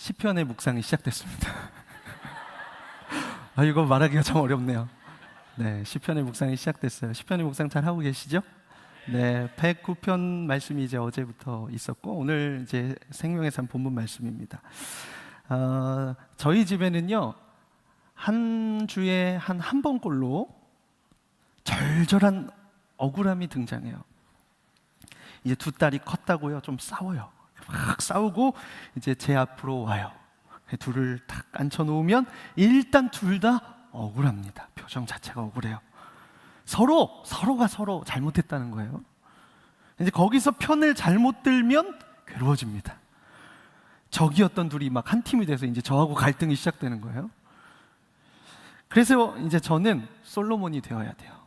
시편의 묵상이 시작됐습니다. 이거 말하기가 좀 어렵네요. 네, 시편의 묵상이 시작됐어요. 시편의 묵상 잘 하고 계시죠? 네, 109편 말씀이 이제 어제부터 있었고 오늘 이제 생명의 삶 본문 말씀입니다. 저희 집에는요 한 주에 한 번꼴로 절절한 억울함이 등장해요. 이제 두 딸이 컸다고요, 좀 싸워요. 막 싸우고 이제 제 앞으로 와요. 둘을 딱 앉혀놓으면 일단 둘 다 억울합니다. 표정 자체가 억울해요. 서로가 서로 잘못했다는 거예요. 이제 거기서 편을 잘못 들면 괴로워집니다. 적이었던 둘이 막 한 팀이 돼서 이제 저하고 갈등이 시작되는 거예요. 그래서 이제 저는 솔로몬이 되어야 돼요.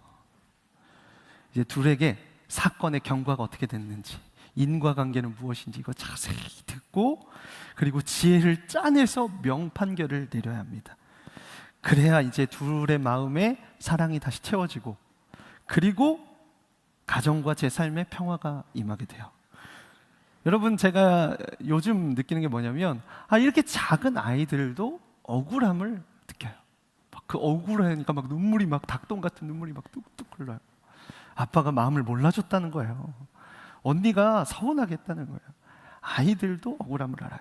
이제 둘에게 사건의 경과가 어떻게 됐는지, 인과관계는 무엇인지 이거 자세히 듣고 그리고 지혜를 짜내서 명판결을 내려야 합니다. 그래야 이제 둘의 마음에 사랑이 다시 채워지고 그리고 가정과 제 삶에 평화가 임하게 돼요. 여러분, 제가 요즘 느끼는 게 뭐냐면 이렇게 작은 아이들도 억울함을 느껴요. 막 그 억울하니까 막 눈물이 막 닭똥 같은 눈물이 막 뚝뚝 흘러요. 아빠가 마음을 몰라줬다는 거예요. 언니가 서운하게 했다는 거예요. 아이들도 억울함을 알아요.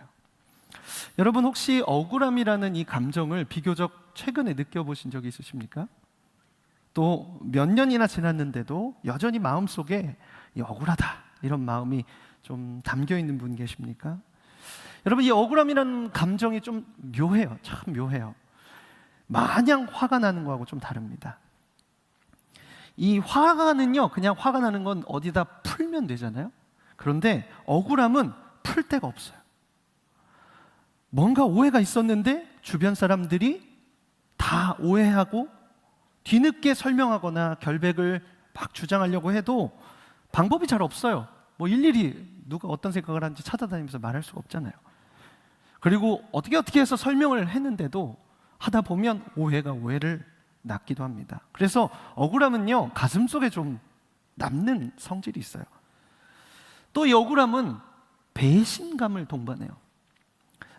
여러분, 혹시 억울함이라는 이 감정을 비교적 최근에 느껴보신 적이 있으십니까? 또 몇 년이나 지났는데도 여전히 마음속에 이 억울하다 이런 마음이 좀 담겨 있는 분 계십니까? 여러분, 이 억울함이라는 감정이 좀 묘해요. 참 묘해요. 마냥 화가 나는 거하고 좀 다릅니다. 이 화가는요, 그냥 화가 나는 건 어디다 풀면 되잖아요. 그런데 억울함은 풀 데가 없어요. 뭔가 오해가 있었는데 주변 사람들이 다 오해하고 뒤늦게 설명하거나 결백을 막 주장하려고 해도 방법이 잘 없어요. 뭐 일일이 누가 어떤 생각을 하는지 찾아다니면서 말할 수가 없잖아요. 그리고 어떻게 해서 설명을 했는데도 하다 보면 오해가 오해를 낳기도 합니다. 그래서 억울함은요 가슴속에 좀 남는 성질이 있어요. 또 이 억울함은 배신감을 동반해요.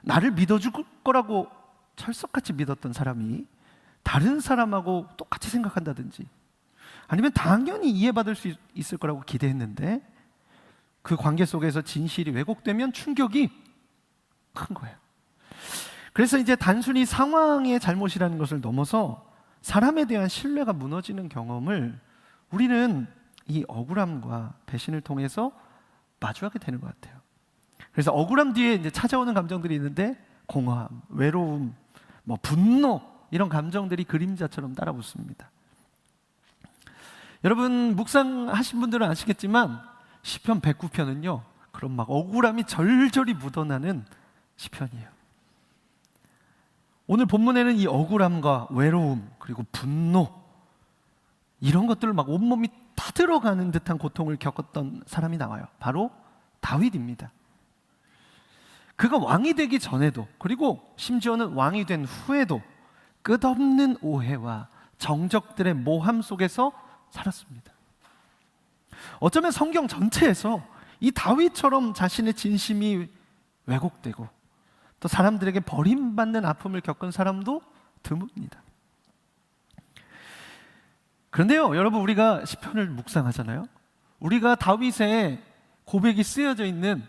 나를 믿어줄 거라고 철석같이 믿었던 사람이 다른 사람하고 똑같이 생각한다든지 아니면 당연히 이해받을 수 있을 거라고 기대했는데 그 관계 속에서 진실이 왜곡되면 충격이 큰 거예요. 그래서 이제 단순히 상황의 잘못이라는 것을 넘어서 사람에 대한 신뢰가 무너지는 경험을 우리는 이 억울함과 배신을 통해서 마주하게 되는 것 같아요. 그래서 억울함 뒤에 이제 찾아오는 감정들이 있는데 공허함, 외로움, 분노 이런 감정들이 그림자처럼 따라붙습니다. 여러분, 묵상하신 분들은 아시겠지만 시편 109편은요 그런 막 억울함이 절절히 묻어나는 시편이에요. 오늘 본문에는 이 억울함과 외로움 그리고 분노 이런 것들을 막 온몸이 타들어가는 듯한 고통을 겪었던 사람이 나와요. 바로 다윗입니다. 그가 왕이 되기 전에도 그리고 심지어는 왕이 된 후에도 끝없는 오해와 정적들의 모함 속에서 살았습니다. 어쩌면 성경 전체에서 이 다윗처럼 자신의 진심이 왜곡되고 또 사람들에게 버림받는 아픔을 겪은 사람도 드뭅니다. 그런데요, 여러분, 우리가 시편을 묵상하잖아요. 우리가 다윗의 고백이 쓰여져 있는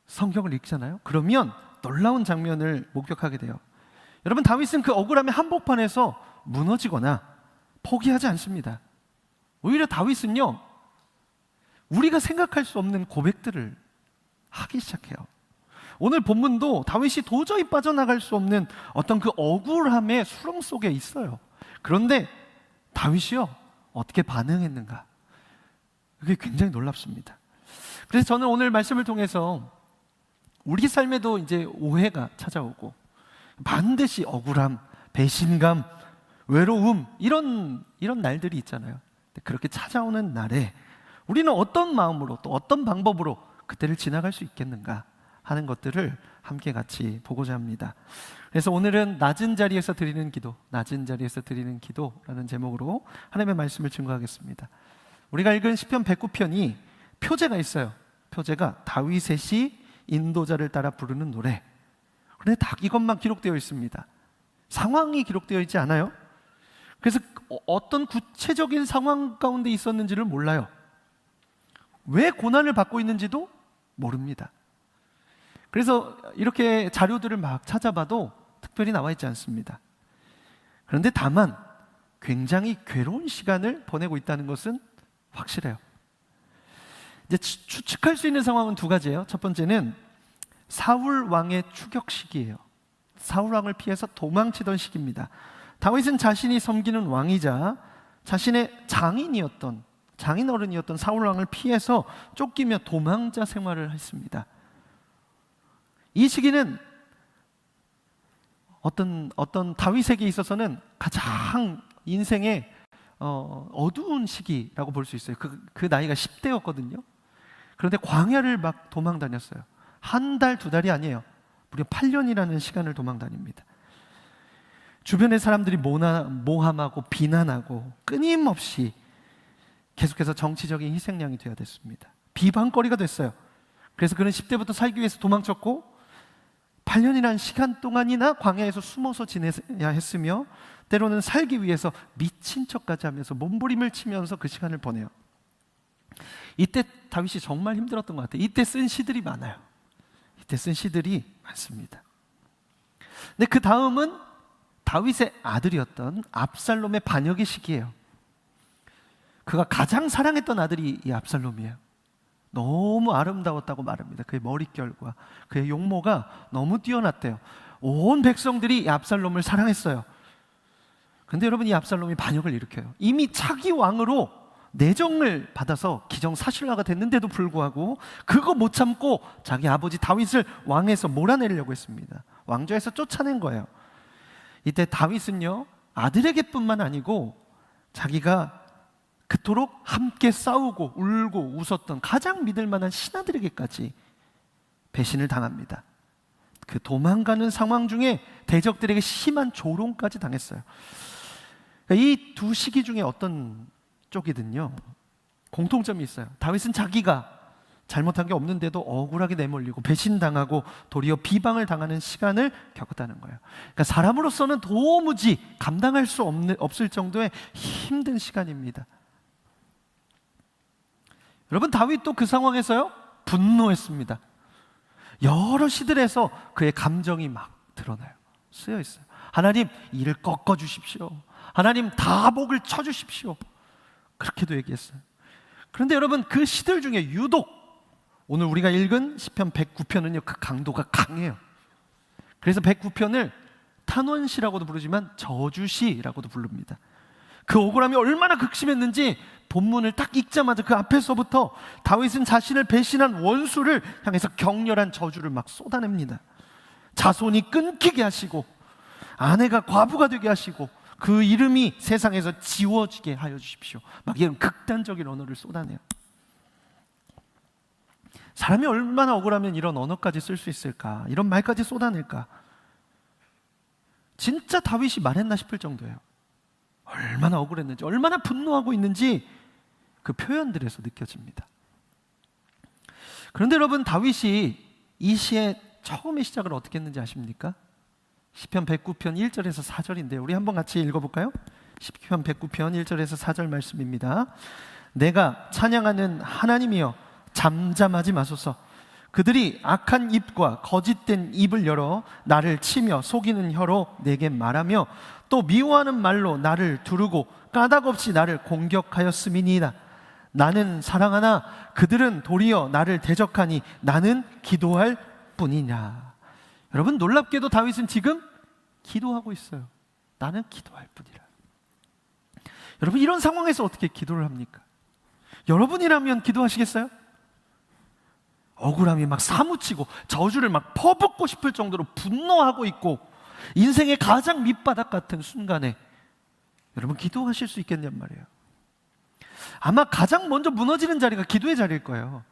성경을 읽잖아요. 그러면 놀라운 장면을 목격하게 돼요. 여러분, 다윗은 그 억울함의 한복판에서 무너지거나 포기하지 않습니다. 오히려 다윗은요 우리가 생각할 수 없는 고백들을 하기 시작해요. 오늘 본문도 다윗이 도저히 빠져나갈 수 없는 어떤 그 억울함의 수렁 속에 있어요. 그런데 다윗이요 어떻게 반응했는가, 그게 굉장히 놀랍습니다. 그래서 저는 오늘 말씀을 통해서 우리 삶에도 이제 오해가 찾아오고 반드시 억울함, 배신감, 외로움 이런 날들이 있잖아요. 그렇게 찾아오는 날에 우리는 어떤 마음으로 또 어떤 방법으로 그때를 지나갈 수 있겠는가 하는 것들을 함께 같이 보고자 합니다. 그래서 오늘은 낮은 자리에서 드리는 기도, 낮은 자리에서 드리는 기도라는 제목으로 하나님의 말씀을 증거하겠습니다. 우리가 읽은 시편 109편이 표제가 있어요. 표제가 다윗의 시 인도자를 따라 부르는 노래. 그런데 딱 이것만 기록되어 있습니다. 상황이 기록되어 있지 않아요. 그래서 어떤 구체적인 상황 가운데 있었는지를 몰라요. 왜 고난을 받고 있는지도 모릅니다. 그래서 이렇게 자료들을 막 찾아봐도 특별히 나와 있지 않습니다. 그런데 다만 굉장히 괴로운 시간을 보내고 있다는 것은 확실해요. 이제 추측할 수 있는 상황은 두 가지예요. 첫 번째는 사울 왕의 추격 시기예요. 사울 왕을 피해서 도망치던 시기입니다. 다윗은 자신이 섬기는 왕이자 자신의 장인어른이었던 사울 왕을 피해서 쫓기며 도망자 생활을 했습니다. 이 시기는 어떤 다윗에게 있어서는 가장 인생의 어두운 시기라고 볼 수 있어요. 그 나이가 10대였거든요. 그런데 광야를 막 도망 다녔어요. 한 달, 두 달이 아니에요. 무려 8년이라는 시간을 도망 다닙니다. 주변의 사람들이 모함하고 비난하고 끊임없이 계속해서 정치적인 희생양이 되어야 됐습니다. 비방거리가 됐어요. 그래서 그는 10대부터 살기 위해서 도망쳤고 8년이라는 시간 동안이나 광야에서 숨어서 지내야 했으며 때로는 살기 위해서 미친 척까지 하면서 몸부림을 치면서 그 시간을 보내요. 이때 다윗이 정말 힘들었던 것 같아요. 이때 쓴 시들이 많아요. 이때 쓴 시들이 많습니다. 근데 그 다음은 다윗의 아들이었던 압살롬의 반역의 시기예요. 그가 가장 사랑했던 아들이 이 압살롬이에요. 너무 아름다웠다고 말합니다. 그의 머릿결과 그의 용모가 너무 뛰어났대요. 온 백성들이 이 압살롬을 사랑했어요. 그런데 여러분, 이 압살롬이 반역을 일으켜요. 이미 차기 왕으로 내정을 받아서 기정사실화가 됐는데도 불구하고 그거 못 참고 자기 아버지 다윗을 왕에서 몰아내려고 했습니다. 왕좌에서 쫓아낸 거예요. 이때 다윗은요, 아들에게 뿐만 아니고 자기가 그토록 함께 싸우고 울고 웃었던 가장 믿을 만한 신하들에게까지 배신을 당합니다. 그 도망가는 상황 중에 대적들에게 심한 조롱까지 당했어요. 이 두 시기 중에 어떤 쪽이든요 공통점이 있어요. 다윗은 자기가 잘못한 게 없는데도 억울하게 내몰리고 배신당하고 도리어 비방을 당하는 시간을 겪었다는 거예요. 그러니까 사람으로서는 도무지 감당할 수 없을 정도의 힘든 시간입니다. 여러분, 다윗도 그 상황에서요 분노했습니다. 여러 시들에서 그의 감정이 막 드러나요. 쓰여 있어요. 하나님, 이를 꺾어 주십시오. 하나님, 다 목을 쳐 주십시오. 그렇게도 얘기했어요. 그런데 여러분, 그 시들 중에 유독 오늘 우리가 읽은 시편 109편은요 그 강도가 강해요. 그래서 109편을 탄원시라고도 부르지만 저주시라고도 부릅니다. 그 억울함이 얼마나 극심했는지 본문을 딱 읽자마자 그 앞에서부터 다윗은 자신을 배신한 원수를 향해서 격렬한 저주를 막 쏟아냅니다. 자손이 끊기게 하시고 아내가 과부가 되게 하시고 그 이름이 세상에서 지워지게 하여 주십시오. 막 이런 극단적인 언어를 쏟아내요. 사람이 얼마나 억울하면 이런 언어까지 쓸 수 있을까? 이런 말까지 쏟아낼까? 진짜 다윗이 말했나 싶을 정도예요. 얼마나 억울했는지, 얼마나 분노하고 있는지 그 표현들에서 느껴집니다. 그런데 여러분, 다윗이 이 시의 처음의 시작을 어떻게 했는지 아십니까? 시편 109편 1절에서 4절인데요. 우리 한번 같이 읽어볼까요? 시편 109편 1절에서 4절 말씀입니다. 내가 찬양하는 하나님이여 잠잠하지 마소서. 그들이 악한 입과 거짓된 입을 열어 나를 치며 속이는 혀로 내게 말하며 또 미워하는 말로 나를 두르고 까닭없이 나를 공격하였음이니이다. 나는 사랑하나 그들은 도리어 나를 대적하니 나는 기도할 뿐이냐. 여러분, 놀랍게도 다윗은 지금 기도하고 있어요. 나는 기도할 뿐이라. 여러분, 이런 상황에서 어떻게 기도를 합니까? 여러분이라면 기도하시겠어요? 억울함이 막 사무치고 저주를 막 퍼붓고 싶을 정도로 분노하고 있고 인생의 가장 밑바닥 같은 순간에 여러분 기도하실 수 있겠냔 말이에요. 아마 가장 먼저 무너지는 자리가 기도의 자리일 거예요.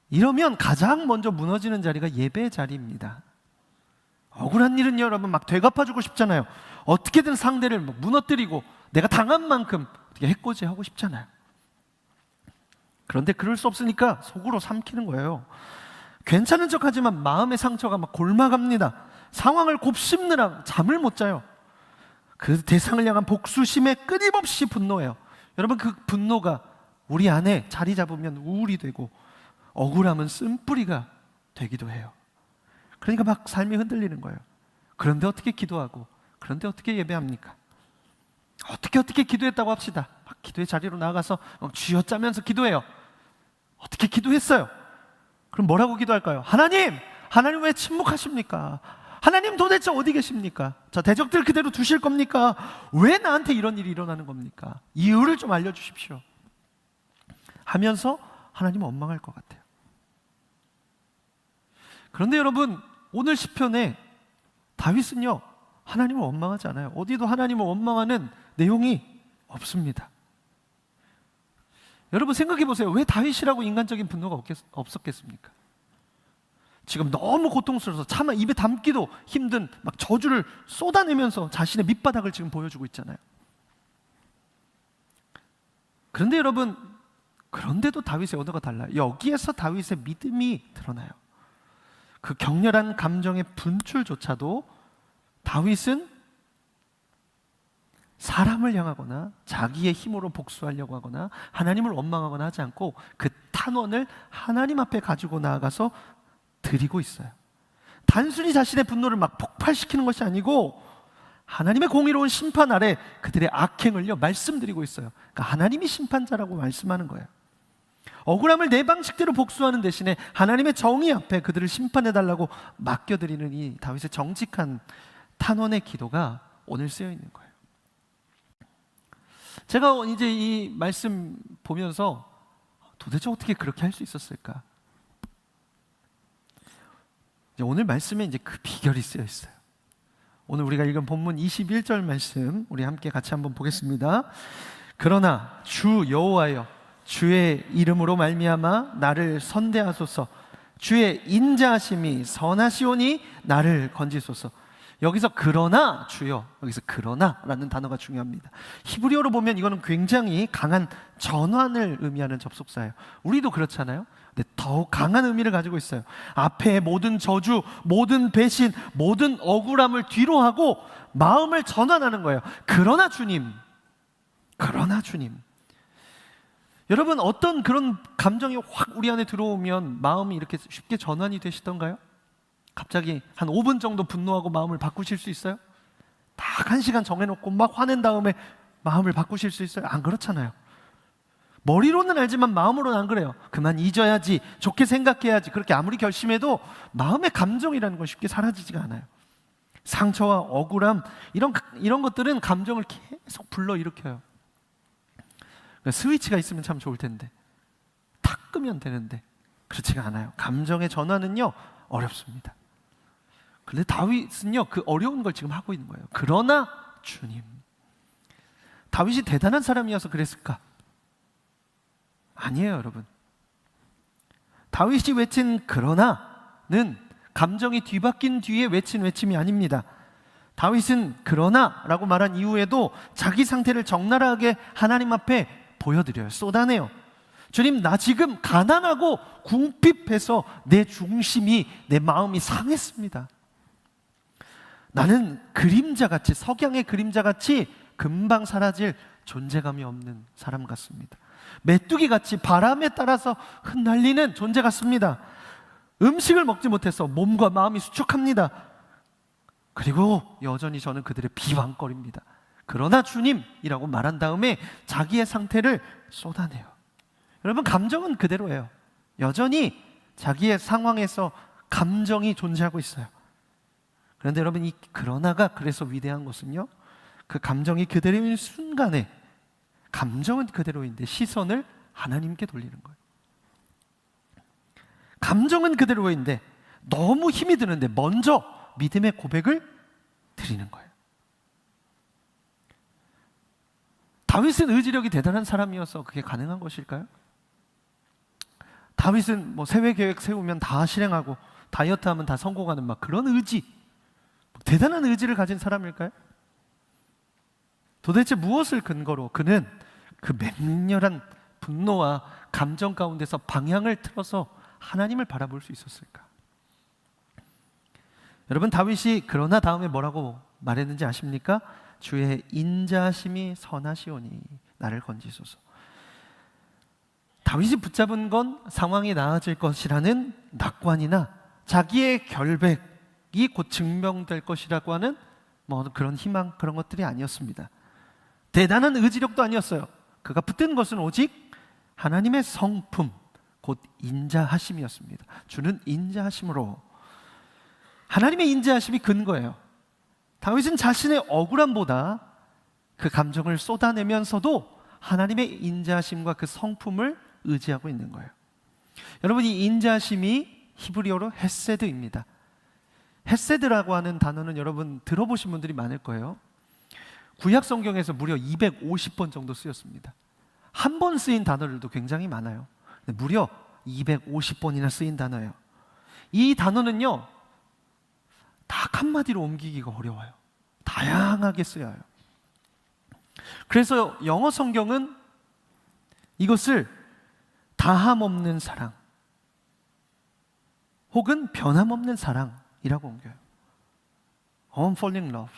이러면 가장 먼저 무너지는 자리가 예배의 자리입니다. 억울한 일은 여러분 막 되갚아주고 싶잖아요. 어떻게든 상대를 막 무너뜨리고 내가 당한 만큼 어떻게 해코지하고 싶잖아요. 그런데 그럴 수 없으니까 속으로 삼키는 거예요. 괜찮은 척하지만 마음의 상처가 막 골마갑니다. 상황을 곱씹느라 잠을 못 자요. 그 대상을 향한 복수심에 끊임없이 분노해요. 여러분, 그 분노가 우리 안에 자리 잡으면 우울이 되고 억울함은 쓴뿌리가 되기도 해요. 그러니까 막 삶이 흔들리는 거예요. 그런데 어떻게 기도하고, 그런데 어떻게 예배합니까? 어떻게 기도했다고 합시다. 막 기도의 자리로 나가서 쥐어 짜면서 기도해요. 어떻게 기도했어요? 그럼 뭐라고 기도할까요? 하나님 왜 침묵하십니까? 하나님 도대체 어디 계십니까? 자, 대적들 그대로 두실 겁니까? 왜 나한테 이런 일이 일어나는 겁니까? 이유를 좀 알려주십시오 하면서 하나님은 원망할 것 같아요. 그런데 여러분, 오늘 시편에 다윗은요, 하나님을 원망하지 않아요. 어디도 하나님을 원망하는 내용이 없습니다. 여러분 생각해 보세요. 왜 다윗이라고 인간적인 분노가 없었겠습니까? 지금 너무 고통스러워서 차마 입에 담기도 힘든 막 저주를 쏟아내면서 자신의 밑바닥을 지금 보여주고 있잖아요. 그런데 여러분, 그런데도 다윗의 언어가 달라요. 여기에서 다윗의 믿음이 드러나요. 그 격렬한 감정의 분출조차도 다윗은 사람을 향하거나 자기의 힘으로 복수하려고 하거나 하나님을 원망하거나 하지 않고 그 탄원을 하나님 앞에 가지고 나아가서 드리고 있어요. 단순히 자신의 분노를 막 폭발시키는 것이 아니고 하나님의 공의로운 심판 아래 그들의 악행을요 말씀드리고 있어요. 그러니까 하나님이 심판자라고 말씀하는 거예요. 억울함을 내 방식대로 복수하는 대신에 하나님의 정의 앞에 그들을 심판해달라고 맡겨드리는 이 다윗의 정직한 탄원의 기도가 오늘 쓰여 있는 거예요. 제가 이제 이 말씀 보면서 도대체 어떻게 그렇게 할 수 있었을까? 오늘 말씀에 이제 그 비결이 쓰여 있어요. 오늘 우리가 읽은 본문 21절 말씀 우리 함께 같이 한번 보겠습니다. 그러나 주 여호와여, 주의 이름으로 말미암아 나를 선대하소서. 주의 인자하심이 선하시오니 나를 건지소서. 여기서 그러나 주여, 여기서 그러나라는 단어가 중요합니다. 히브리어로 보면 이거는 굉장히 강한 전환을 의미하는 접속사예요. 우리도 그렇잖아요. 근데 더욱 강한 의미를 가지고 있어요. 앞에 모든 저주, 모든 배신, 모든 억울함을 뒤로 하고 마음을 전환하는 거예요. 그러나 주님, 그러나 주님. 여러분, 어떤 그런 감정이 확 우리 안에 들어오면 마음이 이렇게 쉽게 전환이 되시던가요? 갑자기 한 5분 정도 분노하고 마음을 바꾸실 수 있어요? 딱 1시간 정해놓고 막 화낸 다음에 마음을 바꾸실 수 있어요? 안 그렇잖아요. 머리로는 알지만 마음으로는 안 그래요. 그만 잊어야지, 좋게 생각해야지, 그렇게 아무리 결심해도 마음의 감정이라는 건 쉽게 사라지지가 않아요. 상처와 억울함, 이런 것들은 감정을 계속 불러일으켜요. 그러니까 스위치가 있으면 참 좋을 텐데 탁 끄면 되는데 그렇지가 않아요. 감정의 전환은요 어렵습니다. 그런데 다윗은요 그 어려운 걸 지금 하고 있는 거예요. 그러나 주님. 다윗이 대단한 사람이어서 그랬을까? 아니에요, 여러분. 다윗이 외친 그러나는 감정이 뒤바뀐 뒤에 외친 외침이 아닙니다. 다윗은 그러나라고 말한 이후에도 자기 상태를 적나라하게 하나님 앞에 보여드려요. 쏟아내요. 주님, 나 지금 가난하고 궁핍해서 내 중심이, 내 마음이 상했습니다. 나는 그림자같이, 석양의 그림자같이 금방 사라질 존재감이 없는 사람 같습니다. 메뚜기같이 바람에 따라서 흩날리는 존재 같습니다. 음식을 먹지 못해서 몸과 마음이 수축합니다. 그리고 여전히 저는 그들의 비방거립니다. 그러나 주님이라고 말한 다음에 자기의 상태를 쏟아내요. 여러분, 감정은 그대로예요. 여전히 자기의 상황에서 감정이 존재하고 있어요. 그런데 여러분, 이 그러나가 그래서 위대한 것은요, 그 감정이 그대로인 순간에 감정은 그대로인데 시선을 하나님께 돌리는 거예요. 감정은 그대로인데 너무 힘이 드는데 먼저 믿음의 고백을 드리는 거예요. 다윗은 의지력이 대단한 사람이어서 그게 가능한 것일까요? 다윗은 뭐 세외 계획 세우면 다 실행하고 다이어트 하면 다 성공하는 막 그런 의지, 대단한 의지를 가진 사람일까요? 도대체 무엇을 근거로 그는 그 맹렬한 분노와 감정 가운데서 방향을 틀어서 하나님을 바라볼 수 있었을까? 여러분, 다윗이 그러나 다음에 뭐라고 말했는지 아십니까? 주의 인자하심이 선하시오니 나를 건지소서. 다윗이 붙잡은 건 상황이 나아질 것이라는 낙관이나 자기의 결백이 곧 증명될 것이라고 하는 뭐 그런 희망, 그런 것들이 아니었습니다. 대단한 의지력도 아니었어요. 그가 붙든 것은 오직 하나님의 성품, 곧 인자하심이었습니다. 주는 인자하심으로, 하나님의 인자하심이 근거예요. 다윗은 자신의 억울함보다 그 감정을 쏟아내면서도 하나님의 인자하심과 그 성품을 의지하고 있는 거예요. 여러분, 이 인자하심이 히브리어로 헤세드입니다. 헤세드라고 하는 단어는 여러분 들어보신 분들이 많을 거예요. 구약 성경에서 무려 250번 정도 쓰였습니다. 한 번 쓰인 단어들도 굉장히 많아요. 무려 250번이나 쓰인 단어예요. 이 단어는요, 딱 한마디로 옮기기가 어려워요. 다양하게 쓰여요. 그래서 영어 성경은 이것을 다함없는 사랑 혹은 변함없는 사랑이라고 옮겨요. Unfailing love,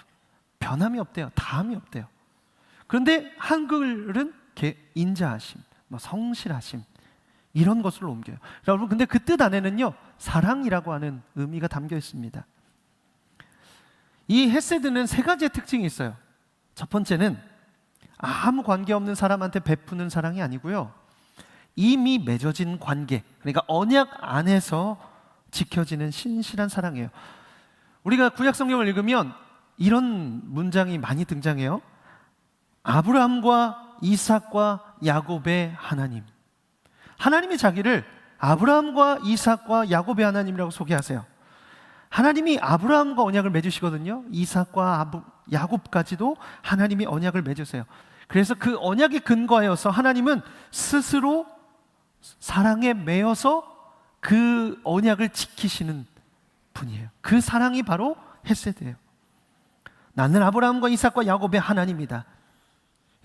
변함이 없대요. 다함이 없대요. 그런데 한글은 인자하심, 성실하심, 이런 것으로 옮겨요. 여러분, 근데 그 뜻 안에는요, 사랑이라고 하는 의미가 담겨 있습니다. 이 헤세드는 세 가지의 특징이 있어요. 첫 번째는 아무 관계없는 사람한테 베푸는 사랑이 아니고요, 이미 맺어진 관계, 그러니까 언약 안에서 지켜지는 신실한 사랑이에요. 우리가 구약 성경을 읽으면 이런 문장이 많이 등장해요. 아브라함과 이삭과 야곱의 하나님. 하나님이 자기를 아브라함과 이삭과 야곱의 하나님이라고 소개하세요. 하나님이 아브라함과 언약을 맺으시거든요. 이삭과 야곱까지도 하나님이 언약을 맺으세요. 그래서 그 언약에 근거하여서 하나님은 스스로 사랑에 매여서 그 언약을 지키시는 분이에요. 그 사랑이 바로 헤세드예요. 나는 아브라함과 이삭과 야곱의 하나님이다.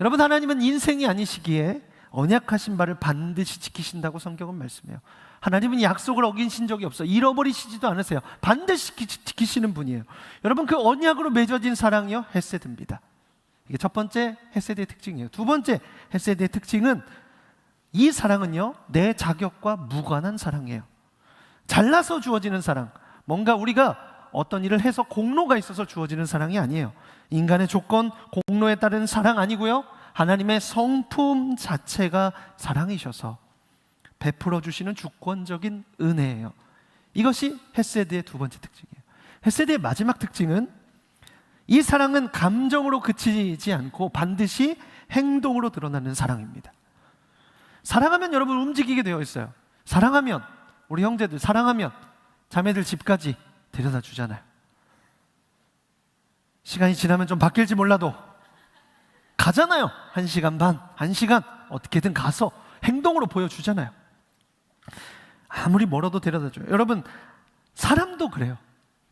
여러분, 하나님은 인생이 아니시기에 언약하신 바를 반드시 지키신다고 성경은 말씀해요. 하나님은 약속을 어기신 적이 없어요. 잃어버리시지도 않으세요. 반드시 지키시는 분이에요. 여러분, 그 언약으로 맺어진 사랑이요, 헤세드입니다. 이게 첫 번째 헤세드의 특징이에요. 두 번째 헤세드의 특징은, 이 사랑은요, 내 자격과 무관한 사랑이에요. 잘나서 주어지는 사랑, 뭔가 우리가 어떤 일을 해서 공로가 있어서 주어지는 사랑이 아니에요. 인간의 조건, 공로에 따른 사랑 아니고요, 하나님의 성품 자체가 사랑이셔서 베풀어 주시는 주권적인 은혜예요. 이것이 헤세드의 두 번째 특징이에요. 헤세드의 마지막 특징은, 이 사랑은 감정으로 그치지 않고 반드시 행동으로 드러나는 사랑입니다. 사랑하면 여러분 움직이게 되어 있어요. 사랑하면, 우리 형제들 사랑하면 자매들 집까지 데려다 주잖아요. 시간이 지나면 좀 바뀔지 몰라도 가잖아요. 1시간 반, 1시간 어떻게든 가서 행동으로 보여주잖아요. 아무리 멀어도 데려다 줘요. 여러분, 사람도 그래요.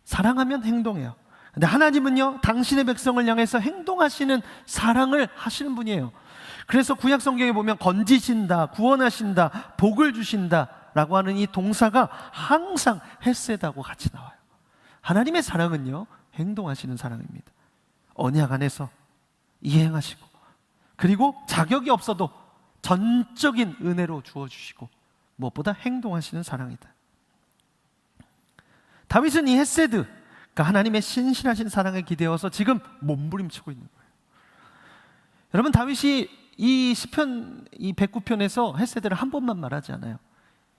사랑하면 행동해요. 근데 하나님은요, 당신의 백성을 향해서 행동하시는 사랑을 하시는 분이에요. 그래서 구약 성경에 보면 건지신다, 구원하신다, 복을 주신다 라고 하는 이 동사가 항상 헤세드하고 같이 나와요. 하나님의 사랑은요, 행동하시는 사랑입니다. 언약 안에서 이행하시고, 그리고 자격이 없어도 전적인 은혜로 주어주시고, 무엇보다 행동하시는 사랑이다. 다윗은 이 헤세드, 그러니까 하나님의 신실하신 사랑에 기대어서 지금 몸부림치고 있는 거예요. 여러분, 다윗이 이 시편, 이 109편에서 헤세드를 한 번만 말하지 않아요.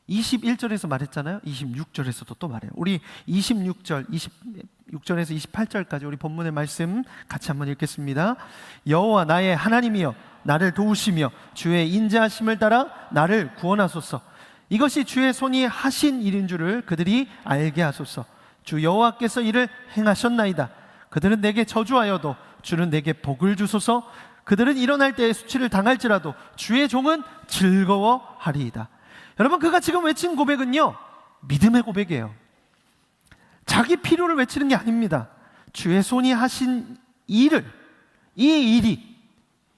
21절에서 말했잖아요. 26절에서도 또 말해요. 우리 26절, 26절에서 28절까지 우리 본문의 말씀 같이 한번 읽겠습니다. 여호와 나의 하나님이여, 나를 도우시며 주의 인자하심을 따라 나를 구원하소서. 이것이 주의 손이 하신 일인 줄을 그들이 알게 하소서. 주 여호와께서 이를 행하셨나이다. 그들은 내게 저주하여도 주는 내게 복을 주소서. 그들은 일어날 때에 수치를 당할지라도 주의 종은 즐거워하리이다. 여러분, 그가 지금 외친 고백은요, 믿음의 고백이에요. 자기 필요를 외치는 게 아닙니다. 주의 손이 하신 일을, 이 일이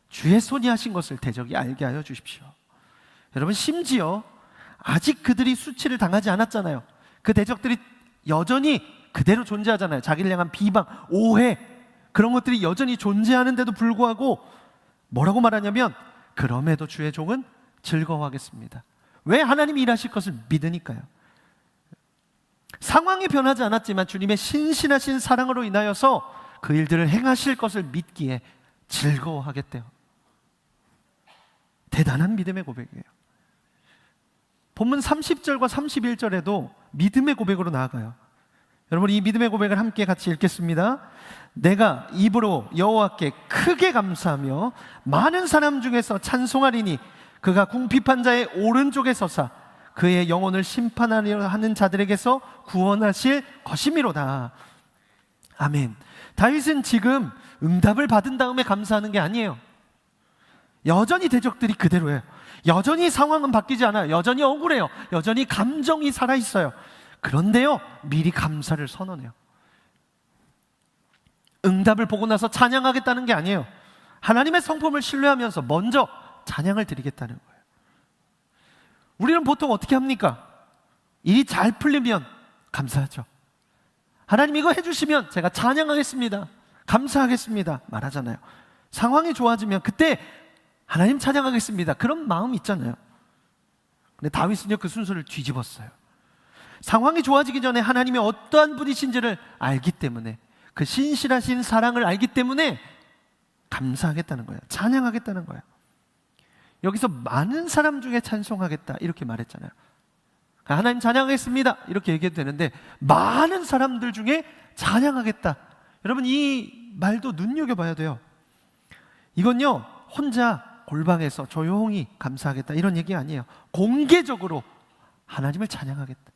주의 손이 하신 것을 대적이 알게 하여 주십시오. 여러분, 심지어 아직 그들이 수치를 당하지 않았잖아요. 그 대적들이 여전히 그대로 존재하잖아요. 자기를 향한 비방, 오해, 그런 것들이 여전히 존재하는데도 불구하고 뭐라고 말하냐면 그럼에도 주의 종은 즐거워하겠습니다. 왜? 하나님이 일하실 것을 믿으니까요. 상황이 변하지 않았지만 주님의 신실하신 사랑으로 인하여서 그 일들을 행하실 것을 믿기에 즐거워하겠대요. 대단한 믿음의 고백이에요. 본문 30절과 31절에도 믿음의 고백으로 나아가요. 여러분, 이 믿음의 고백을 함께 같이 읽겠습니다. 내가 입으로 여호와께 크게 감사하며 많은 사람 중에서 찬송하리니 그가 궁핍한 자의 오른쪽에 서사 그의 영혼을 심판하려 하는 자들에게서 구원하실 것이미로다. 아멘. 다윗은 지금 응답을 받은 다음에 감사하는 게 아니에요. 여전히 대적들이 그대로예요. 여전히 상황은 바뀌지 않아요. 여전히 억울해요. 여전히 감정이 살아있어요. 그런데요, 미리 감사를 선언해요. 응답을 보고 나서 찬양하겠다는 게 아니에요. 하나님의 성품을 신뢰하면서 먼저 찬양을 드리겠다는 거예요. 우리는 보통 어떻게 합니까? 일이 잘 풀리면 감사하죠. 하나님 이거 해주시면 제가 찬양하겠습니다, 감사하겠습니다 말하잖아요. 상황이 좋아지면 그때 하나님 찬양하겠습니다, 그런 마음이 있잖아요. 근데 다윗은요, 그 순서를 뒤집었어요. 상황이 좋아지기 전에 하나님이 어떠한 분이신지를 알기 때문에, 그 신실하신 사랑을 알기 때문에 감사하겠다는 거예요. 찬양하겠다는 거예요. 여기서 많은 사람 중에 찬송하겠다 이렇게 말했잖아요. 하나님 찬양하겠습니다 이렇게 얘기해도 되는데 많은 사람들 중에 찬양하겠다. 여러분, 이 말도 눈여겨봐야 돼요. 이건요, 혼자 골방에서 조용히 감사하겠다 이런 얘기 아니에요. 공개적으로 하나님을 찬양하겠다.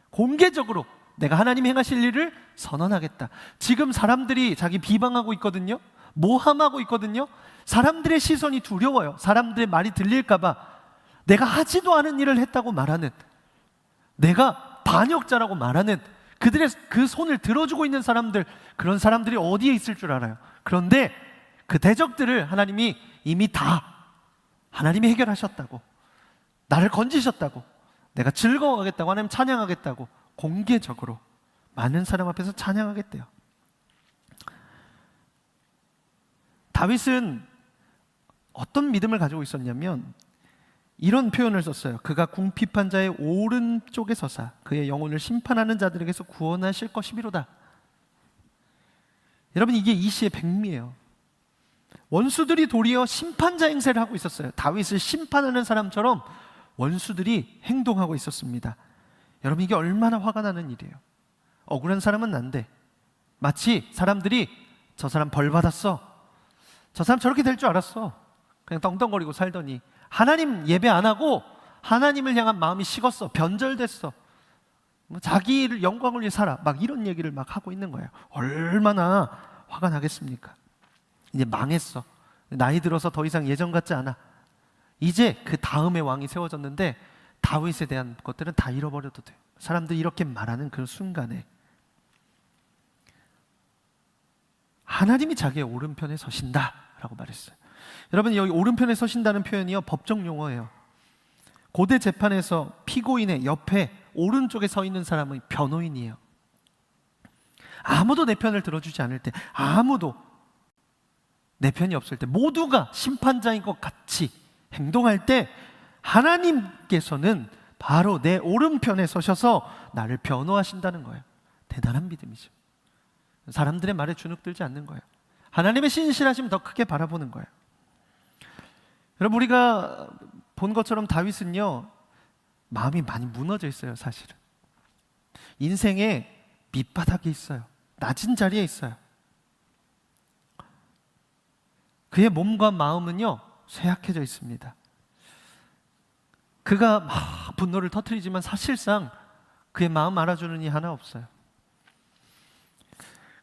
공개적으로 내가 하나님 행하실 일을 선언하겠다. 지금 사람들이 자기 비방하고 있거든요. 모함하고 있거든요. 사람들의 시선이 두려워요. 사람들의 말이 들릴까봐 내가 하지도 않은 일을 했다고 말하는, 내가 반역자라고 말하는 그들의 그 손을 들어주고 있는 사람들, 그런 사람들이 어디에 있을 줄 알아요. 그런데 그 대적들을 하나님이 이미 다 하나님이 해결하셨다고, 나를 건지셨다고, 내가 즐거워하겠다고, 하나님 찬양하겠다고 공개적으로 많은 사람 앞에서 찬양하겠대요. 다윗은 어떤 믿음을 가지고 있었냐면 이런 표현을 썼어요. 그가 궁핍한 자의 오른쪽에 서사 그의 영혼을 심판하는 자들에게서 구원하실 것이미로다. 여러분, 이게 이 시의 백미예요. 원수들이 도리어 심판자 행세를 하고 있었어요. 다윗을 심판하는 사람처럼 원수들이 행동하고 있었습니다. 여러분, 이게 얼마나 화가 나는 일이에요. 억울한 사람은 난데 마치 사람들이 저 사람 벌 받았어, 저 사람 저렇게 될 줄 알았어, 그냥 떵떵거리고 살더니 하나님 예배 안 하고 하나님을 향한 마음이 식었어, 변절됐어, 자기를 영광을 위해 살아, 막 이런 얘기를 막 하고 있는 거예요. 얼마나 화가 나겠습니까? 이제 망했어. 나이 들어서 더 이상 예전 같지 않아. 이제 그 다음에 왕이 세워졌는데 다윗에 대한 것들은 다 잃어버려도 돼요. 사람들이 이렇게 말하는 그 순간에 하나님이 자기의 오른편에 서신다라고 말했어요. 여러분, 여기 오른편에 서신다는 표현이요, 법정 용어예요. 고대 재판에서 피고인의 옆에 오른쪽에 서 있는 사람은 변호인이에요. 아무도 내 편을 들어주지 않을 때, 아무도 내 편이 없을 때, 모두가 심판자인 것 같이 행동할 때 하나님께서는 바로 내 오른편에 서셔서 나를 변호하신다는 거예요. 대단한 믿음이죠. 사람들의 말에 주눅들지 않는 거예요. 하나님의 신실하심 더 크게 바라보는 거예요. 여러분, 우리가 본 것처럼 다윗은요, 마음이 많이 무너져 있어요. 사실은 인생에 밑바닥에 있어요. 낮은 자리에 있어요. 그의 몸과 마음은요, 쇠약해져 있습니다. 그가 막 분노를 터뜨리지만 사실상 그의 마음 알아주는 이 하나 없어요.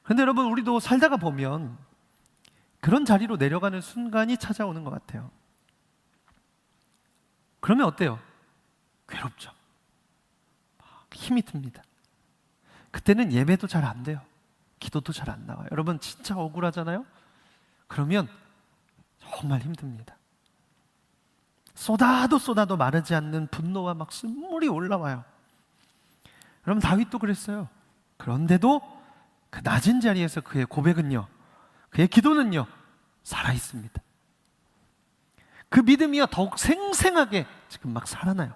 그런데 여러분, 우리도 살다가 보면 그런 자리로 내려가는 순간이 찾아오는 것 같아요. 그러면 어때요? 괴롭죠. 힘이 듭니다. 그때는 예배도 잘 안 돼요. 기도도 잘 안 나와요. 여러분, 진짜 억울하잖아요? 그러면 정말 힘듭니다. 쏟아도 마르지 않는 분노와 막 쓴물이 올라와요. 여러분, 다윗도 그랬어요. 그런데도 그 낮은 자리에서 그의 고백은요, 그의 기도는요 살아있습니다. 그 믿음이요 더욱 생생하게 지금 막 살아나요.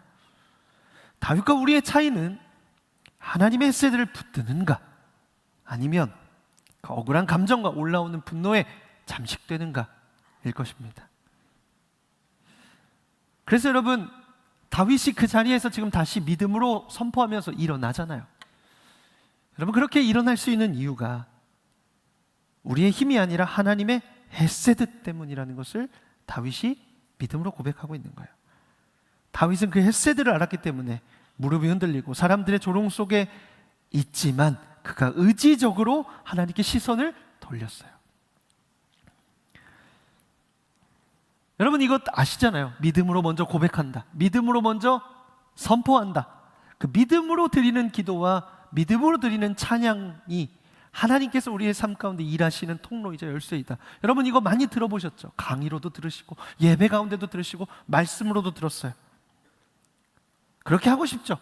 다윗과 우리의 차이는 하나님의 헤세드를 붙드는가, 아니면 그 억울한 감정과 올라오는 분노에 잠식되는가일 것입니다. 그래서 여러분, 다윗이 그 자리에서 지금 다시 믿음으로 선포하면서 일어나잖아요. 여러분, 그렇게 일어날 수 있는 이유가 우리의 힘이 아니라 하나님의 헤세드 때문이라는 것을 다윗이 믿음으로 고백하고 있는 거예요. 다윗은 그 헤세드를 알았기 때문에 무릎이 흔들리고 사람들의 조롱 속에 있지만 그가 의지적으로 하나님께 시선을 돌렸어요. 여러분, 이것 아시잖아요. 믿음으로 먼저 고백한다, 믿음으로 먼저 선포한다. 그 믿음으로 드리는 기도와 믿음으로 드리는 찬양이 하나님께서 우리의 삶 가운데 일하시는 통로이자 열쇠이다. 여러분, 이거 많이 들어보셨죠? 강의로도 들으시고 예배 가운데도 들으시고 말씀으로도 들었어요. 그렇게 하고 싶죠.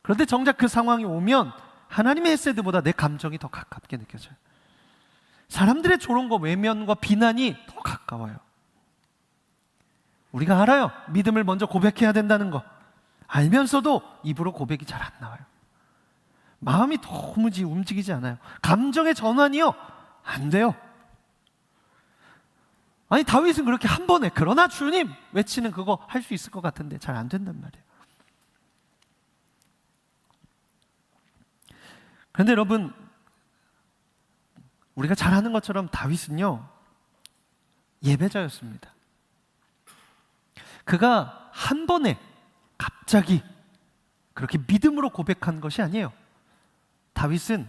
그런데 정작 그 상황이 오면 하나님의 헤세드보다 내 감정이 더 가깝게 느껴져요. 사람들의 조롱과 외면과 비난이 더 가까워요. 우리가 알아요. 믿음을 먼저 고백해야 된다는 거 알면서도 입으로 고백이 잘 안 나와요. 마음이 도무지 움직이지 않아요. 감정의 전환이요 안 돼요. 아니, 다윗은 그렇게 한 번에 그러나 주님 외치는 그거 할 수 있을 것 같은데 잘 안 된단 말이에요. 그런데 여러분, 우리가 잘 아는 것처럼 다윗은요 예배자였습니다. 그가 한 번에 갑자기 그렇게 믿음으로 고백한 것이 아니에요. 다윗은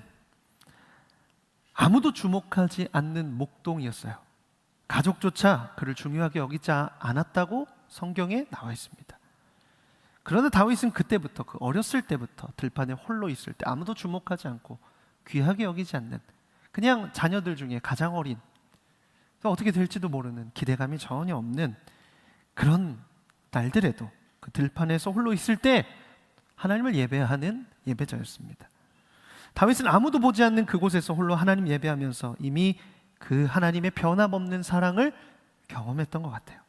아무도 주목하지 않는 목동이었어요. 가족조차 그를 중요하게 여기지 않았다고 성경에 나와 있습니다. 그러나 다윗은 그때부터, 그 어렸을 때부터 들판에 홀로 있을 때 아무도 주목하지 않고 귀하게 여기지 않는, 그냥 자녀들 중에 가장 어린, 어떻게 될지도 모르는, 기대감이 전혀 없는 그런 날들에도 그 들판에서 홀로 있을 때 하나님을 예배하는 예배자였습니다. 다윗은 아무도 보지 않는 그곳에서 홀로 하나님 예배하면서 이미 그 하나님의 변함없는 사랑을 경험했던 것 같아요.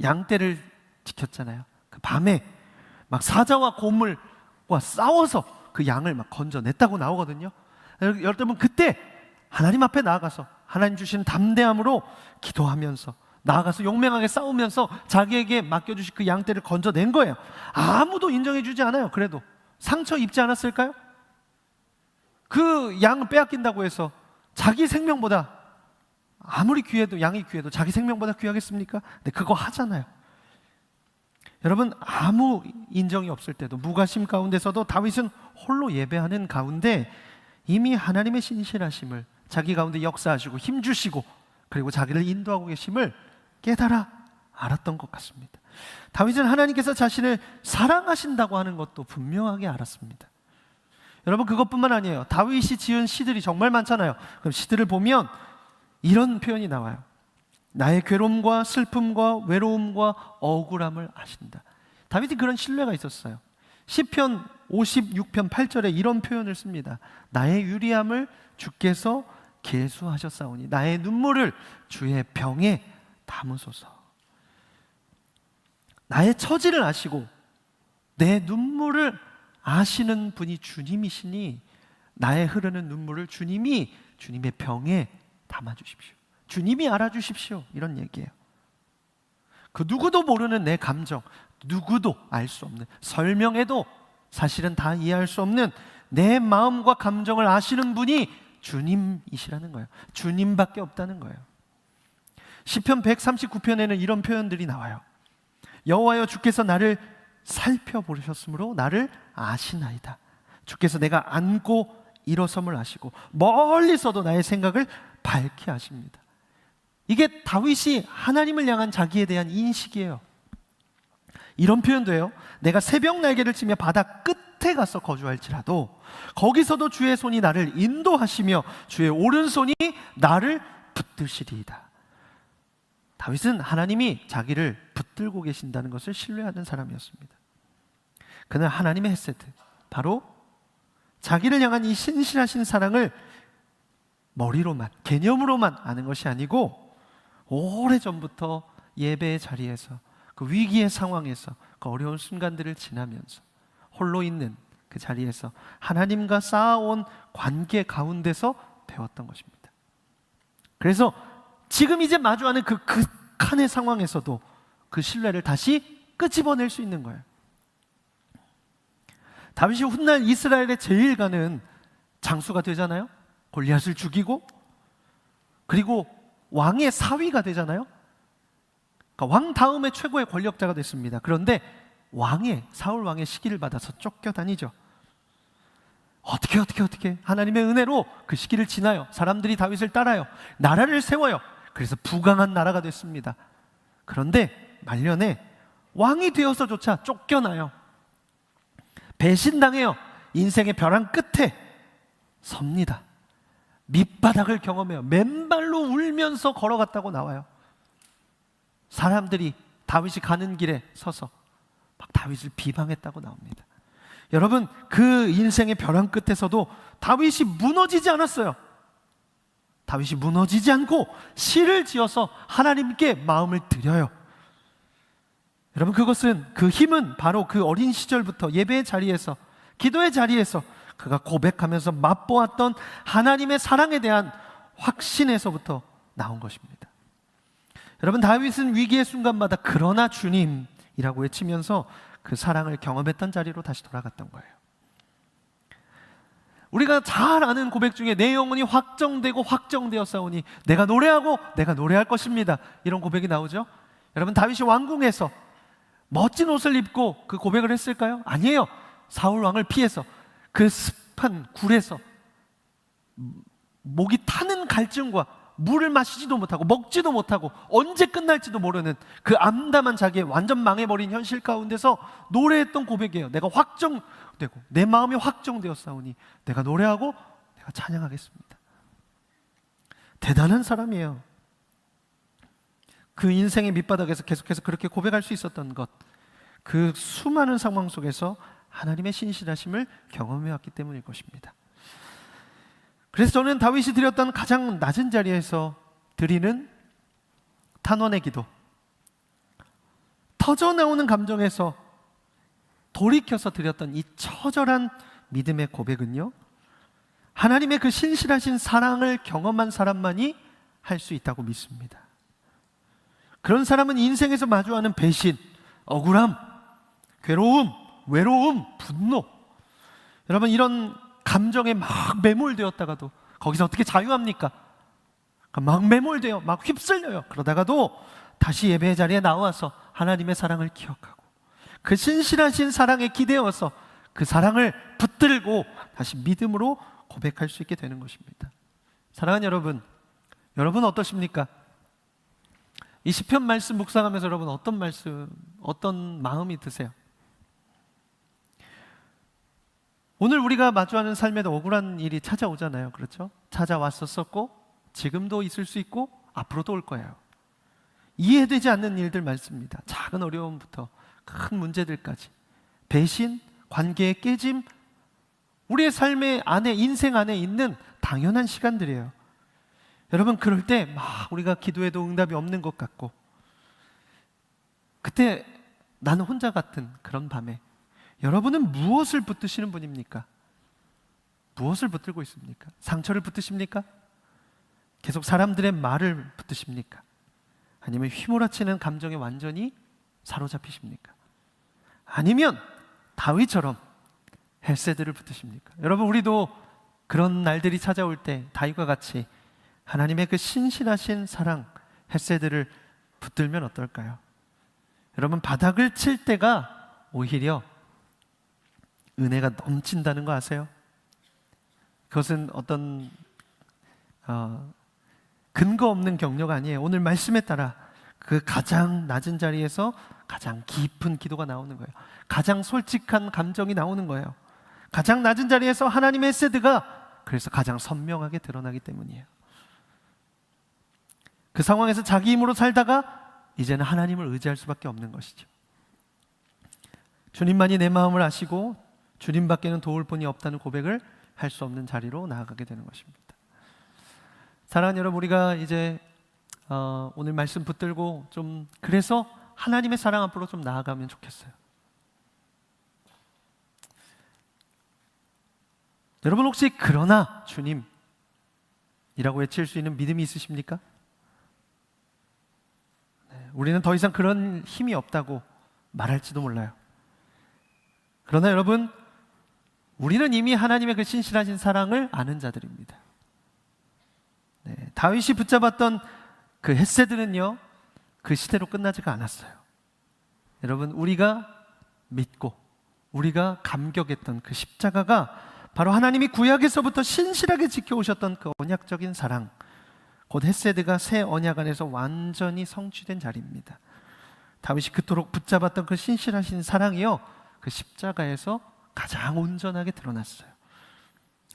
양떼를 지켰잖아요. 그 밤에 막 사자와 곰물과 싸워서 그 양을 막 건져냈다고 나오거든요. 여러분, 그때 하나님 앞에 나아가서 하나님 주시는 담대함으로 기도하면서 나아가서 용맹하게 싸우면서 자기에게 맡겨주신 그 양떼를 건져낸 거예요. 아무도 인정해주지 않아요. 그래도 상처 입지 않았을까요? 그 양을 빼앗긴다고 해서 자기 생명보다, 아무리 귀해도, 양이 귀해도 자기 생명보다 귀하겠습니까? 근데 그거 하잖아요. 여러분, 아무 인정이 없을 때도, 무관심 가운데서도 다윗은 홀로 예배하는 가운데 이미 하나님의 신실하심을 자기 가운데 역사하시고 힘주시고 그리고 자기를 인도하고 계심을 깨달아 알았던 것 같습니다. 다윗은 하나님께서 자신을 사랑하신다고 하는 것도 분명하게 알았습니다. 여러분, 그것뿐만 아니에요. 다윗이 지은 시들이 정말 많잖아요. 그럼 시들을 보면 이런 표현이 나와요. 나의 괴로움과 슬픔과 외로움과 억울함을 아신다. 다윗이 그런 신뢰가 있었어요. 시편 56편 8절에 이런 표현을 씁니다. 나의 유리함을 주께서 계수하셨사오니 나의 눈물을 주의 병에 담으소서. 나의 처지를 아시고 내 눈물을 아시는 분이 주님이시니 나의 흐르는 눈물을 주님이 주님의 병에 담아주십시오. 주님이 알아주십시오. 이런 얘기예요. 그 누구도 모르는 내 감정, 누구도 알 수 없는, 설명해도 사실은 다 이해할 수 없는 내 마음과 감정을 아시는 분이 주님이시라는 거예요. 주님밖에 없다는 거예요. 시편 139편에는 이런 표현들이 나와요. 여호와여, 주께서 나를 살펴보셨으므로 나를 아시나이다. 주께서 내가 앉고 일어섬을 아시고 멀리서도 나의 생각을 밝게 하십니다. 이게 다윗이 하나님을 향한 자기에 대한 인식이에요. 이런 표현도 해요. 내가 새벽 날개를 치며 바다 끝에 가서 거주할지라도 거기서도 주의 손이 나를 인도하시며 주의 오른손이 나를 붙드시리이다. 다윗은 하나님이 자기를 붙들고 계신다는 것을 신뢰하는 사람이었습니다. 그는 하나님의 헤세드, 바로 자기를 향한 이 신실하신 사랑을 머리로만, 개념으로만 아는 것이 아니고 오래전부터 예배의 자리에서, 그 위기의 상황에서, 그 어려운 순간들을 지나면서 홀로 있는 그 자리에서 하나님과 쌓아온 관계 가운데서 배웠던 것입니다. 그래서 지금 이제 마주하는 그 극한의 상황에서도 그 신뢰를 다시 끄집어낼 수 있는 거예요. 다윗이 훗날 이스라엘의 제일 가는 장수가 되잖아요. 골리앗을 죽이고, 그리고 왕의 사위가 되잖아요. 그러니까 왕 다음에 최고의 권력자가 됐습니다. 그런데 사울 왕의 시기를 받아서 쫓겨다니죠. 어떻게 하나님의 은혜로 그 시기를 지나요. 사람들이 다윗을 따라요. 나라를 세워요. 그래서 부강한 나라가 됐습니다. 그런데 말년에 왕이 되어서조차 쫓겨나요. 배신당해요. 인생의 벼랑 끝에 섭니다. 밑바닥을 경험해요. 맨발로 울면서 걸어갔다고 나와요. 사람들이 다윗이 가는 길에 서서 막 다윗을 비방했다고 나옵니다. 여러분, 그 인생의 벼랑 끝에서도 다윗이 무너지지 않았어요. 다윗이 무너지지 않고 시를 지어서 하나님께 마음을 드려요. 여러분, 그 힘은 바로 그 어린 시절부터 예배의 자리에서, 기도의 자리에서 그가 고백하면서 맛보았던 하나님의 사랑에 대한 확신에서부터 나온 것입니다. 여러분, 다윗은 위기의 순간마다 그러나 주님이라고 외치면서 그 사랑을 경험했던 자리로 다시 돌아갔던 거예요. 우리가 잘 아는 고백 중에 내 영혼이 확정되고 확정되었사오니 내가 노래하고 내가 노래할 것입니다, 이런 고백이 나오죠. 여러분, 다윗이 왕궁에서 멋진 옷을 입고 그 고백을 했을까요? 아니에요. 사울 왕을 피해서 그 습한 굴에서 목이 타는 갈증과 물을 마시지도 못하고 먹지도 못하고 언제 끝날지도 모르는 그 암담한 자기의 완전 망해버린 현실 가운데서 노래했던 고백이에요. 내가 확정되고 내 마음이 확정되었사오니 내가 노래하고 내가 찬양하겠습니다. 대단한 사람이에요. 그 인생의 밑바닥에서 계속해서 그렇게 고백할 수 있었던 것, 그 수많은 상황 속에서 하나님의 신실하심을 경험해왔기 때문일 것입니다. 그래서 저는 다윗이 드렸던 가장 낮은 자리에서 드리는 탄원의 기도, 터져나오는 감정에서 돌이켜서 드렸던 이 처절한 믿음의 고백은요, 하나님의 그 신실하신 사랑을 경험한 사람만이 할 수 있다고 믿습니다. 그런 사람은 인생에서 마주하는 배신, 억울함, 괴로움, 외로움, 분노, 여러분, 이런 감정에 막 매몰되었다가도 거기서 어떻게 자유합니까? 막 매몰돼요. 막 휩쓸려요. 그러다가도 다시 예배의 자리에 나와서 하나님의 사랑을 기억하고 그 신실하신 사랑에 기대어서 그 사랑을 붙들고 다시 믿음으로 고백할 수 있게 되는 것입니다. 사랑하는 여러분, 여러분 어떠십니까? 이 시편 말씀 묵상하면서 여러분 어떤 마음이 드세요? 오늘 우리가 마주하는 삶에도 억울한 일이 찾아오잖아요. 그렇죠? 찾아왔었고 지금도 있을 수 있고 앞으로도 올 거예요. 이해되지 않는 일들 많습니다. 작은 어려움부터 큰 문제들까지, 배신, 관계의 깨짐, 우리의 삶의 안에, 인생 안에 있는 당연한 시간들이에요. 여러분, 그럴 때 막 우리가 기도해도 응답이 없는 것 같고, 그때 나는 혼자 같은 그런 밤에 여러분은 무엇을 붙드시는 분입니까? 무엇을 붙들고 있습니까? 상처를 붙드십니까? 계속 사람들의 말을 붙드십니까? 아니면 휘몰아치는 감정에 완전히 사로잡히십니까? 아니면 다윗처럼 헬세드를 붙드십니까? 여러분, 우리도 그런 날들이 찾아올 때 다윗과 같이 하나님의 그 신실하신 사랑, 헬세드를 붙들면 어떨까요? 여러분, 바닥을 칠 때가 오히려 은혜가 넘친다는 거 아세요? 그것은 어떤 근거 없는 격려가 아니에요. 오늘 말씀에 따라 그 가장 낮은 자리에서 가장 깊은 기도가 나오는 거예요. 가장 솔직한 감정이 나오는 거예요. 가장 낮은 자리에서 하나님의 헬세드가 그래서 가장 선명하게 드러나기 때문이에요. 그 상황에서 자기 힘으로 살다가 이제는 하나님을 의지할 수밖에 없는 것이죠. 주님만이 내 마음을 아시고 주님밖에는 도울 분이 없다는 고백을 할 수 없는 자리로 나아가게 되는 것입니다. 사랑하는 여러분, 우리가 이제 오늘 말씀 붙들고 좀 그래서 하나님의 사랑 앞으로 좀 나아가면 좋겠어요. 여러분 혹시 그러나 주님이라고 외칠 수 있는 믿음이 있으십니까? 네, 우리는 더 이상 그런 힘이 없다고 말할지도 몰라요. 그러나 여러분, 우리는 이미 하나님의 그 신실하신 사랑을 아는 자들입니다. 네, 다윗이 붙잡았던 그 헷세드는요, 그 시대로 끝나지가 않았어요. 여러분, 우리가 믿고 우리가 감격했던 그 십자가가 바로 하나님이 구약에서부터 신실하게 지켜오셨던 그 언약적인 사랑, 곧 헷세드가 새 언약 안에서 완전히 성취된 자리입니다. 다윗이 그토록 붙잡았던 그 신실하신 사랑이요, 그 십자가에서 가장 온전하게 드러났어요.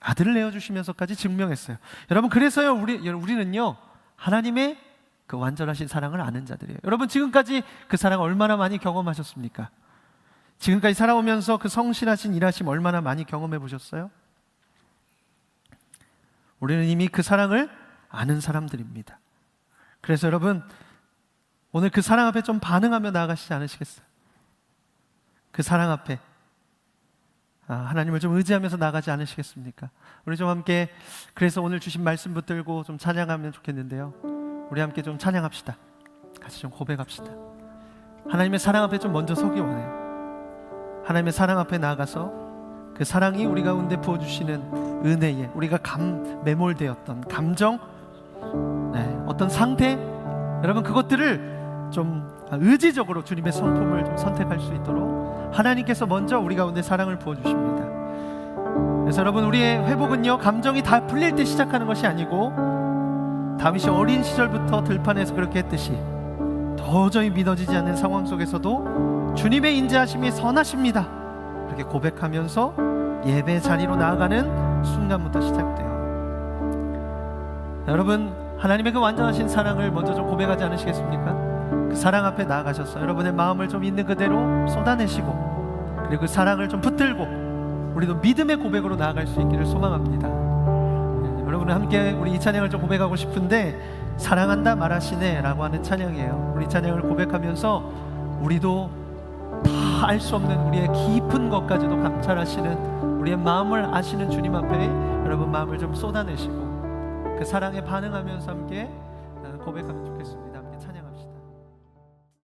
아들을 내어주시면서까지 증명했어요. 여러분, 그래서요 우리는요 하나님의 그 완전하신 사랑을 아는 자들이에요. 여러분, 지금까지 그 사랑 얼마나 많이 경험하셨습니까? 지금까지 살아오면서 그 성실하신 일하심 얼마나 많이 경험해 보셨어요? 우리는 이미 그 사랑을 아는 사람들입니다. 그래서 여러분, 오늘 그 사랑 앞에 좀 반응하며 나아가시지 않으시겠어요? 그 사랑 앞에 하나님을 좀 의지하면서 나가지 않으시겠습니까? 우리 좀 함께 그래서 오늘 주신 말씀 붙들고 좀 찬양하면 좋겠는데요. 우리 함께 좀 찬양합시다. 같이 좀 고백합시다. 하나님의 사랑 앞에 좀 먼저 서기 원해요. 하나님의 사랑 앞에 나아가서 그 사랑이 우리 가운데 부어주시는 은혜에 우리가 매몰되었던 감정, 어떤 상태, 여러분 그것들을 좀 의지적으로 주님의 성품을 좀 선택할 수 있도록 하나님께서 먼저 우리 가운데 사랑을 부어주십니다. 그래서 여러분, 우리의 회복은요 감정이 다 풀릴 때 시작하는 것이 아니고 다윗이 어린 시절부터 들판에서 그렇게 했듯이 도저히 믿어지지 않는 상황 속에서도 주님의 인자하심이 선하십니다 이렇게 고백하면서 예배 자리로 나아가는 순간부터 시작돼요. 여러분, 하나님의 그 완전하신 사랑을 먼저 좀 고백하지 않으시겠습니까? 그 사랑 앞에 나아가셔서 여러분의 마음을 좀 있는 그대로 쏟아내시고, 그리고 그 사랑을 좀 붙들고 우리도 믿음의 고백으로 나아갈 수 있기를 소망합니다. 여러분은 함께 우리 이 찬양을 좀 고백하고 싶은데, 사랑한다 말하시네 라고 하는 찬양이에요. 우리 찬양을 고백하면서 우리도 다 알 수 없는 우리의 깊은 것까지도 감찰하시는, 우리의 마음을 아시는 주님 앞에 여러분 마음을 좀 쏟아내시고 그 사랑에 반응하면서 함께 고백하면 좋겠습니다.